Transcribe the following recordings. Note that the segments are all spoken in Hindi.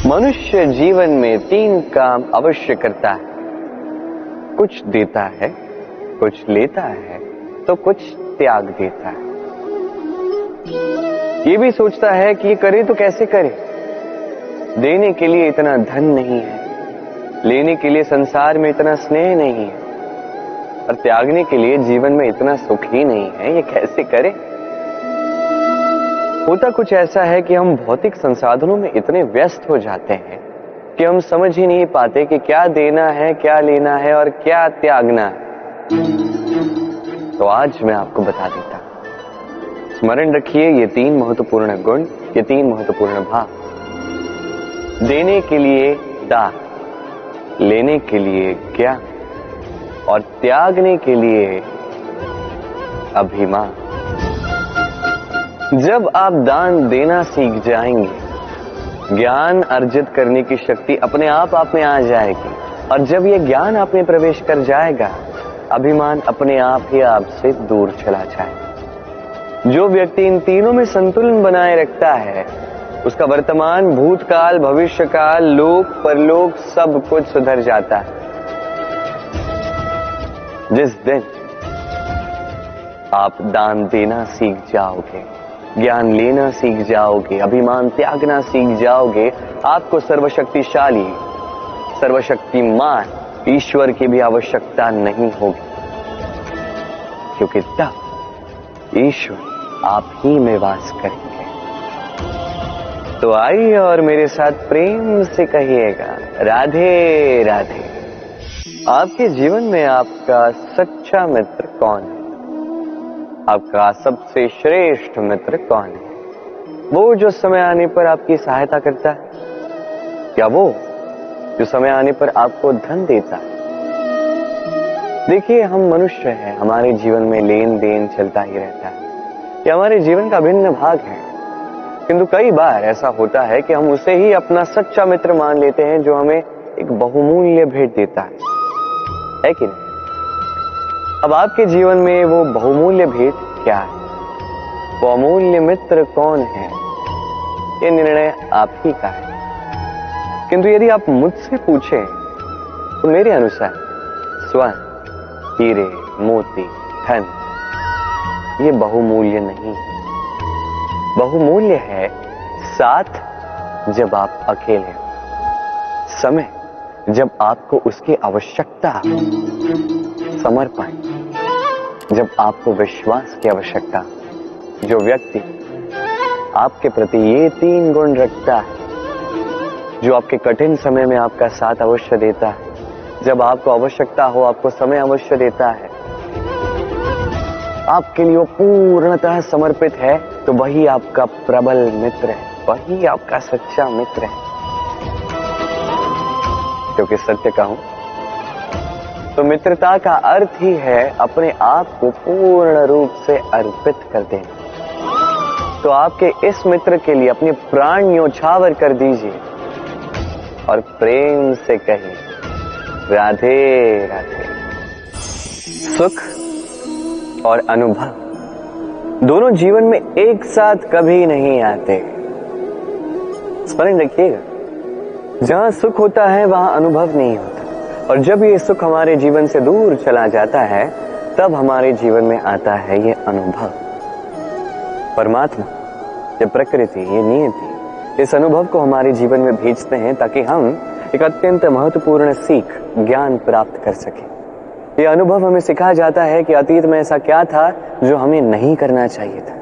मनुष्य जीवन में 3 काम अवश्य करता है। कुछ देता है, कुछ लेता है, तो कुछ त्याग देता है। ये भी सोचता है कि ये करे तो कैसे करे। देने के लिए इतना धन नहीं है, लेने के लिए संसार में इतना स्नेह नहीं है, और त्यागने के लिए जीवन में इतना सुख ही नहीं है। ये कैसे करे? होता कुछ ऐसा है कि हम भौतिक संसाधनों में इतने व्यस्त हो जाते हैं कि हम समझ ही नहीं पाते कि क्या देना है, क्या लेना है और क्या त्यागना है। तो आज मैं आपको बता देता हूं। स्मरण रखिए ये 3 महत्वपूर्ण गुण, ये 3 महत्वपूर्ण भाव। देने के लिए दान, लेने के लिए ज्ञान और त्यागने के लिए अभिमान। जब आप दान देना सीख जाएंगे, ज्ञान अर्जित करने की शक्ति अपने आप में आ जाएगी, और जब यह ज्ञान आप में प्रवेश कर जाएगा, अभिमान अपने आप ही आपसे दूर चला जाएगा। जो व्यक्ति इन तीनों में संतुलन बनाए रखता है, उसका वर्तमान, भूतकाल, भविष्यकाल, लोक परलोक सब कुछ सुधर जाता है। जिस दिन आप दान देना सीख जाओगे, ज्ञान लेना सीख जाओगे, अभिमान त्यागना सीख जाओगे, आपको सर्वशक्तिशाली, सर्वशक्तिमान ईश्वर की भी आवश्यकता नहीं होगी, क्योंकि तब ईश्वर आप ही में वास करेंगे। तो आइए और मेरे साथ प्रेम से कहिएगा, राधे राधे। आपके जीवन में आपका सच्चा मित्र कौन है? आपका सबसे श्रेष्ठ मित्र कौन है? वो जो समय आने पर आपकी सहायता करता है, या वो जो समय आने पर आपको धन देता है? देखिए, हम मनुष्य हैं, हमारे जीवन में लेन देन चलता ही रहता है, ये हमारे जीवन का भिन्न भाग है। किंतु कई बार ऐसा होता है कि हम उसे ही अपना सच्चा मित्र मान लेते हैं जो हमें एक बहुमूल्य भेंट देता है कि नहीं? अब आपके जीवन में वो बहुमूल्य भेंट क्या है? वो अमूल्य मित्र कौन है? ये निर्णय आप ही का है। किंतु यदि आप मुझसे पूछें तो मेरे अनुसार स्वर्ण, हीरे, मोती, धन ये बहुमूल्य नहीं है। बहुमूल्य है साथ जब आप अकेले हो, समय जब आपको उसकी आवश्यकता हो, समर्पण जब आपको विश्वास की आवश्यकता। जो व्यक्ति आपके प्रति ये 3 गुण रखता है, जो आपके कठिन समय में आपका साथ अवश्य देता है, जब आपको आवश्यकता हो आपको समय अवश्य देता है, आपके लिए वो पूर्णतः समर्पित है, तो वही आपका प्रबल मित्र है, वही आपका सच्चा मित्र है। क्योंकि सत्य कहूं तो मित्रता का अर्थ ही है अपने आप को पूर्ण रूप से अर्पित कर देना। तो आपके इस मित्र के लिए अपने प्राण न्योछावर कर दीजिए और प्रेम से कहिए, राधे राधे। सुख और अनुभव दोनों जीवन में एक साथ कभी नहीं आते। स्मरण रखिएगा, जहां सुख होता है वहां अनुभव नहीं होता, और जब ये सुख हमारे जीवन से दूर चला जाता है, तब हमारे जीवन में आता है ये अनुभव। परमात्मा, ये प्रकृति, ये नियति इस अनुभव को हमारे जीवन में भेजते हैं ताकि हम एक अत्यंत महत्वपूर्ण सीख, ज्ञान प्राप्त कर सकें। ये अनुभव हमें सिखा जाता है कि अतीत में ऐसा क्या था जो हमें नहीं करना चाहिए था।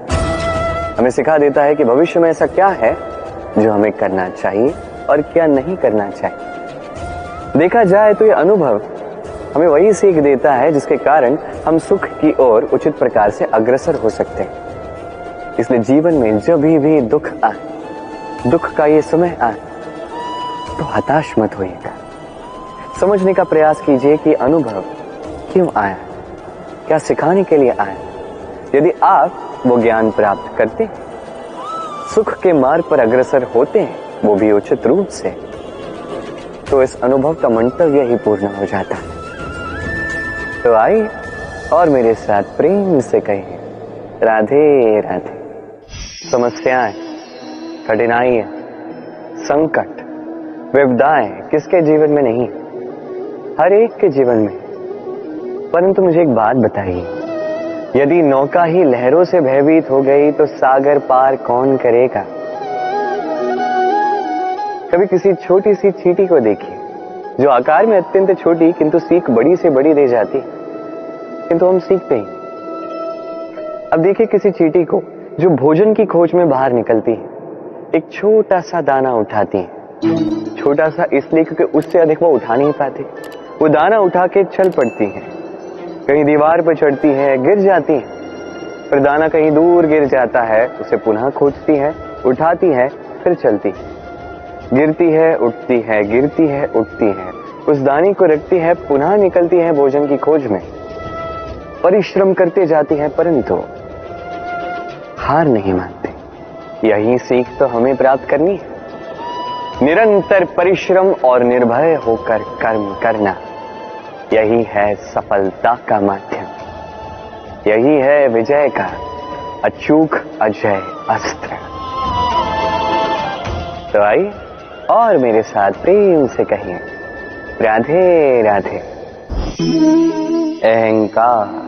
हमें सिखा देता है कि भविष्य में ऐसा क्या है जो हमें करना चाहिए और क्या नहीं करना चाहिए। देखा जाए तो ये अनुभव हमें वही सीख देता है जिसके कारण हम सुख की ओर उचित प्रकार से अग्रसर हो सकते हैं। इसलिए जीवन में जब भी दुख आए, दुख का ये समय आए, तो हताश मत होइएगा। समझने का प्रयास कीजिए कि अनुभव क्यों आया, क्या सिखाने के लिए आया। यदि आप वो ज्ञान प्राप्त करते हैं, सुख के मार्ग पर अग्रसर होते हैं, वो भी उचित रूप से, तो इस अनुभव का मंतव्य ही पूर्ण हो जाता है। तो आइए और मेरे साथ प्रेम से कहिए, राधे राधे। समस्याएं, कठिनाइयां, संकट विपदाएं किसके जीवन में नहीं, हर एक के जीवन में। परंतु मुझे एक बात बताइए, यदि नौका ही लहरों से भयभीत हो गई तो सागर पार कौन करेगा? कभी किसी छोटी सी चींटी को देखिए, जो आकार में अत्यंत छोटी किंतु सीख बड़ी से बड़ी दे जाती, किंतु हम सीखते ही। अब देखिए किसी चींटी को जो भोजन की खोज में बाहर निकलती है, एक छोटा सा दाना उठाती है। छोटा सा इसलिए क्योंकि उससे अधिक वो उठा नहीं पाती। वो दाना उठा के चल पड़ती है, कहीं दीवार पर चढ़ती है, गिर जाती है, फिर दाना कहीं दूर गिर जाता है, उसे पुनः खोजती है, उठाती है, फिर चलती है, गिरती है, उठती है, गिरती है, उठती है, उस दाने को रखती है, पुनः निकलती है भोजन की खोज में, परिश्रम करते जाती है, परंतु हार नहीं मानते। यही सीख तो हमें प्राप्त करनी है। निरंतर परिश्रम और निर्भय होकर कर्म करना, यही है सफलता का माध्यम, यही है विजय का अचूक अजय अस्त्र। तो आइए और मेरे साथ प्रेम से कहिए, राधे राधे। अहंकार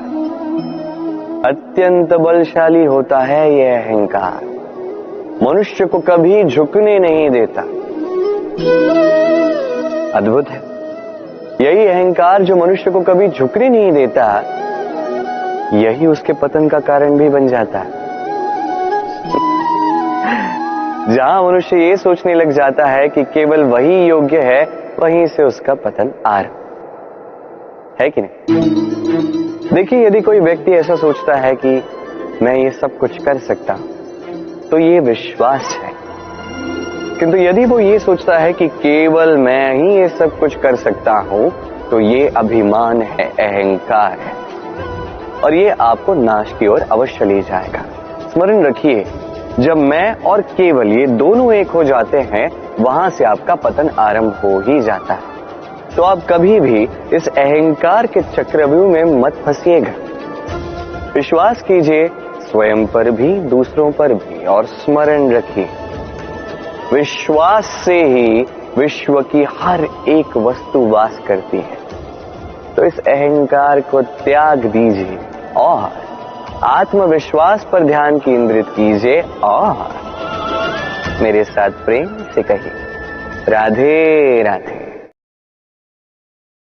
अत्यंत बलशाली होता है। यह अहंकार मनुष्य को कभी झुकने नहीं देता। अद्भुत है, यही अहंकार जो मनुष्य को कभी झुकने नहीं देता, यही उसके पतन का कारण भी बन जाता है। जहां मनुष्य ये सोचने लग जाता है कि केवल वही योग्य है, वहीं से उसका पतन आरंभ है कि नहीं? देखिए, यदि कोई व्यक्ति ऐसा सोचता है कि मैं ये सब कुछ कर सकता हूं, तो ये विश्वास है। किंतु यदि वो ये सोचता है कि केवल मैं ही ये सब कुछ कर सकता हूं, तो ये अभिमान है, अहंकार है, और ये आपको नाश की ओर अवश्य ले जाएगा। स्मरण रखिए, जब मैं और केवल ये दोनों एक हो जाते हैं, वहां से आपका पतन आरंभ हो ही जाता है। तो आप कभी भी इस अहंकार के चक्रव्यूह में मत फंसिएगा। विश्वास कीजिए स्वयं पर भी, दूसरों पर भी, और स्मरण रखिए, विश्वास से ही विश्व की हर एक वस्तु वास करती है। तो इस अहंकार को त्याग दीजिए और आत्मविश्वास पर ध्यान केंद्रित कीजिए और मेरे साथ प्रेम से कहिए, राधे राधे।